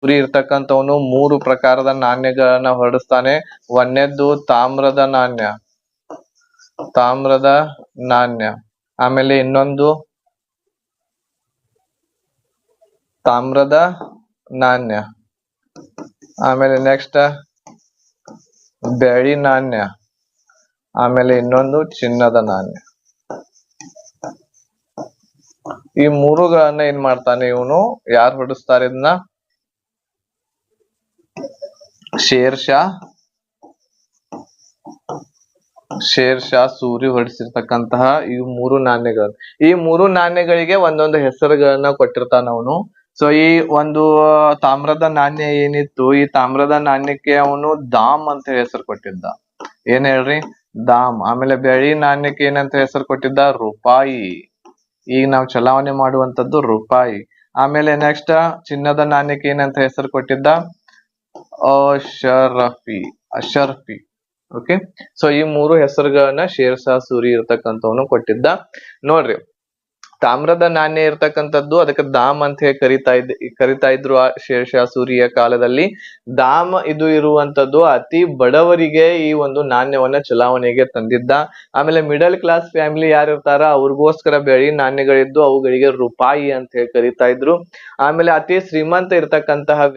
ಗುರಿ ಇರ್ತಕ್ಕಂಥವನು 3 ಪ್ರಕಾರದ ನಾಣ್ಯಗಳನ್ನ ಹೊರಡಿಸ್ತಾನೆ. ಒಂದನೇದ್ದು ತಾಮ್ರದ ನಾಣ್ಯ, ಆಮೇಲೆ ಇನ್ನೊಂದು ತಾಮ್ರದ ನಾಣ್ಯ, ಆಮೇಲೆ ನೆಕ್ಸ್ಟ್ ಬೆಳ್ಳಿ ನಾಣ್ಯ, ಆಮೇಲೆ ಇನ್ನೊಂದು ಚಿನ್ನದ ನಾಣ್ಯ. ಈ 3ಗಳನ್ನ ಏನ್ ಮಾಡ್ತಾನೆ ಇವನು, ಯಾರು ಹೊರಡಿಸ್ತಾರೆ ಇದನ್ನ, ಶೇರ್ ಶಾ ಸೂರಿ ಹೊರಡಿಸಿರ್ತಕ್ಕಂತಹ ಈ 3 ನಾಣ್ಯಗಳು. ಈ 3 ನಾಣ್ಯಗಳಿಗೆ ಒಂದೊಂದು ಹೆಸರುಗಳನ್ನ ಕೊಟ್ಟಿರ್ತಾನ ಅವನು. ಸೊ ಈ ಒಂದು ತಾಮ್ರದ ನಾಣ್ಯ ಏನಿತ್ತು, ಈ ತಾಮ್ರದ ನಾಣ್ಯಕ್ಕೆ ಅವನು ದಾಮ್ ಅಂತ ಹೆಸರು ಕೊಟ್ಟಿದ್ದ. ಏನ್ ಹೇಳ್ರಿ, ದಾಮ್. ಆಮೇಲೆ ಬೆಳ್ಳಿ ನಾಣ್ಯಕ್ಕೆ ಏನಂತ ಹೆಸರು ಕೊಟ್ಟಿದ್ದ, ರೂಪಾಯಿ. ಈಗ ನಾವು ಚಲಾವಣೆ ಮಾಡುವಂತದ್ದು ರೂಪಾಯಿ. ಆಮೇಲೆ ನೆಕ್ಸ್ಟ್ ಚಿನ್ನದ ನಾಣ್ಯಕ್ಕೆ ಏನಂತ ಹೆಸರು ಕೊಟ್ಟಿದ್ದ, ಅಶರ್ಫಿ. ಓಕೆ, ಸೊ ಈ 3 ಹೆಸರುಗಳನ್ನ ಶೇರ್ ಶಾ ಸೂರಿ ಇರ್ತಕ್ಕಂಥವನು ಕೊಟ್ಟಿದ್ದ. ನೋಡ್ರಿ, ತಾಮ್ರದ ನಾಣ್ಯ ಇರ್ತಕ್ಕಂಥದ್ದು ಅದಕ್ಕೆ ದಾಮ್ ಅಂತ ಹೇಳಿ ಕರಿತಾ ಇದ್ರು ಆ ಶೇರ್ ಶಾ ಸೂರಿಯ ಕಾಲದಲ್ಲಿ. ದಾಮ್ ಇದು ಇರುವಂತದ್ದು ಅತಿ ಬಡವರಿಗೆ ಈ ಒಂದು ನಾಣ್ಯವನ್ನ ಚಲಾವಣೆಗೆ ತಂದಿದ್ದ. ಆಮೇಲೆ ಮಿಡಲ್ ಕ್ಲಾಸ್ ಫ್ಯಾಮಿಲಿ ಯಾರಿರ್ತಾರ ಅವ್ರಿಗೋಸ್ಕರ ಬೆಳ್ಳಿ ನಾಣ್ಯಗಳಿದ್ದು ಅವುಗಳಿಗೆ ರೂಪಾಯಿ ಅಂತ ಹೇಳಿ ಕರಿತಾ ಇದ್ರು. ಆಮೇಲೆ ಅತಿ ಶ್ರೀಮಂತ ಇರ್ತಕ್ಕಂತಹ